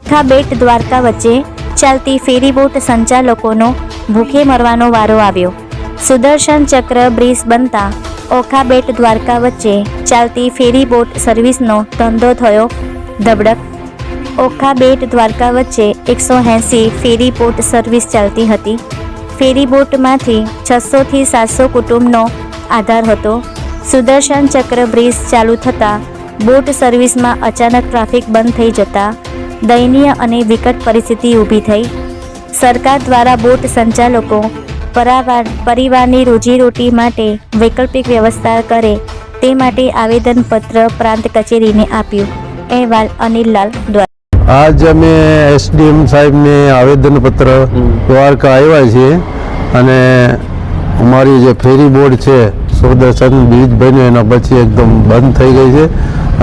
ઓખા બેટ દ્વારકા વચ્ચે ચાલતી ફેરીબોટ સંચાલકોનો ભૂખે મરવાનો વારો આવ્યો। સુદર્શન ચક્ર બ્રિજ બનતા ઓખા બેટ દ્વારકા વચ્ચે ચાલતી ફેરીબોટ સર્વિસનો ધંધો થયો ધબડક। ઓખા બેટ દ્વારકા વચ્ચે 180 ફેરીબોટ સર્વિસ ચાલતી હતી। ફેરીબોટમાંથી 600 થી 700 કુટુંબનો આધાર હતો। સુદર્શન ચક્ર બ્રિજ ચાલુ થતાં બોટ સર્વિસમાં અચાનક ટ્રાફિક બંધ થઈ જતા દયનીય અને વિકટ પરિસ્થિતિ ઊભી થઈ। સરકાર દ્વારા બોટ સંચાલકો પરિવારની રોજીરોટી માટે વૈકલ્પિક વ્યવસ્થા કરે તે માટે આવેદનપત્ર પ્રાંત કચેરીને આપ્યું। અહેવાલ અનિલ લાલ દ્વારા। आज અમે એસડીએમ સાહેબને આવેદનપત્ર દ્વારકા આવ્યા છીએ અને અમારી જે ફેરી બોર્ડ છે સુદર્શન બ્રિજ બન્યો એના પછી એકદમ બંધ થઈ ગઈ છે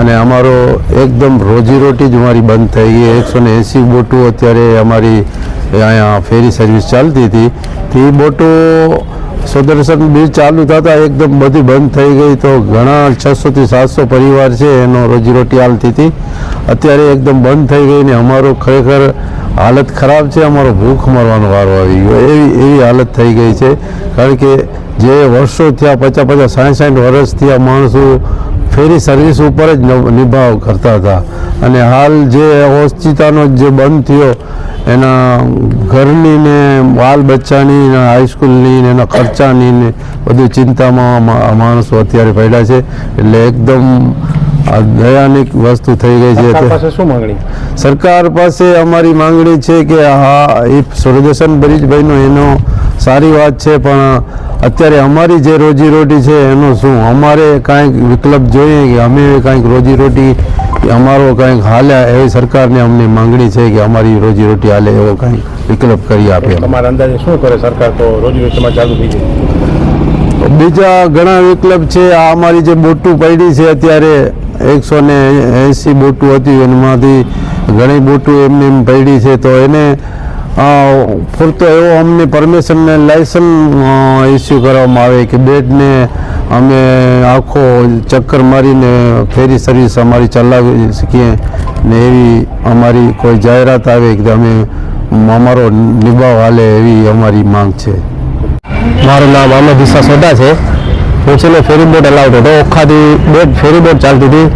અને અમારો એકદમ રોજીરોટી જ અમારી બંધ થઈ ગઈ। 180 બોટો અત્યારે અમારી અહીંયા ફેરી સર્વિસ ચાલતી હતી તે બોટો સુદર્શન બ્રિજ ચાલુ થતાં એકદમ બધી બંધ થઈ ગઈ તો ઘણા 600 થી 700 પરિવાર છે એનો રોજીરોટી હાલતી હતી અત્યારે એકદમ બંધ થઈ ગઈ ને અમારો ખરેખર હાલત ખરાબ છે। અમારો ભૂખ મરવાનો વારો આવી ગયો એવી હાલત થઈ ગઈ છે કારણ કે જે વર્ષો થયા 50-50 60-60 વર્ષ થયા માણસો ફેરી સર્વિસ ઉપર જ નિભાવ કરતા હતા અને હાલ જે ઓચિતાનો જે બંધ થયો એના ઘરની ને બાલ બચ્ચાની ને હાઈસ્કૂલની ને એના ખર્ચાની ને બધું ચિંતામાં માણસો અત્યારે પડ્યા છે એટલે એકદમ દયાનિક વસ્તુ થઈ ગઈ છે। શું માંગણી? સરકાર પાસે અમારી માંગણી છે કે હા એ સુદર્શન બ્રિજ બન્યો એનો સારી વાત છે પણ અત્યારે અમારી જે રોજીરોટી છે એનો શું અમારે કાંઈક વિકલ્પ જોઈએ કે અમે કાંઈક રોજીરોટી અમારો કાંઈક હાલે એવી સરકારને અમને માંગણી છે કે અમારી રોજીરોટી હાલે એવો કાંઈક વિકલ્પ કરી આપે। તમારા અંદાજે શું કરે સરકાર તો રોજીરોટીમાં ચાલુ થઈ જાય? બીજા ઘણા વિકલ્પ છે। આ અમારી જે બોટું પડી છે અત્યારે 180 બોટું હતી એમાંથી ઘણી બોટું એમને એમ પડી છે તો એને પૂરતો એવો અમને પરમિશન ને લાયસન્સ ઇસ્યુ કરવામાં આવે કે બેટને અમે આખો ચક્કર મારીને ફેરી સર્વિસ અમારી ચલાવી શકીએ ને એવી અમારી કોઈ જાહેરાત આવે કે અમે અમારો નિભાવ હાલે એવી અમારી માંગ છે। મારું નામ અહમદ ઈસા સોડા છે। હું છે ને ફેરી બોટ હલાવતો હતો। ઓખાથી બેટ ફેરી બોટ ચાલતી હતી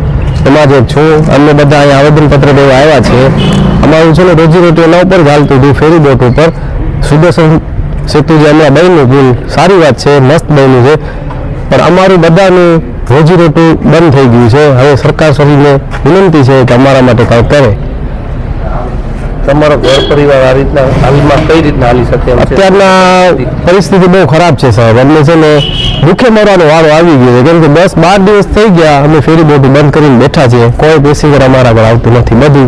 એમાં જ છું અમે બધા અહીંયા આવેદનપત્ર દેવા આવ્યા છે। અમારું છે ને રોજીરોટી એના ઉપર ચાલતું હતું ફેરી બોટ ઉપર। સુદર્શન સેતુ જે અમે બન્યું પુલ સારી વાત છે મસ્ત બન્યું છે પણ અમારું બધાનું રોજીરોટી બંધ થઈ ગયું છે। હવે સરકારશ્રીને વિનંતી છે કે અમારા માટે કાંઈ કરે। તમારો ઘર પરિવાર આ રીતના હાલમાં કઈ રીતના હાલી શકે? અત્યારના પરિસ્થિતિ બહુ ખરાબ છે સાહેબ। અમને છે ને ભૂખે મરવાનો વારો આવી ગયો છે કેમ કે 10-12 દિવસ થઈ ગયા અમે ફેરી બોટ બંધ કરીને બેઠા છીએ। કોઈ પેસેન્જર અમારા ઘર આવતું નથી, બધું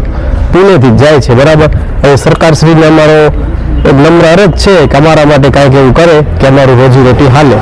પુણેથી જ જાય છે બરાબર। હવે સરકારશ્રીને અમારો એક નમ્ર અરજ છે કે અમારા માટે કાંઈક એવું કરે કે અમારું રોજીરોટી હાલે।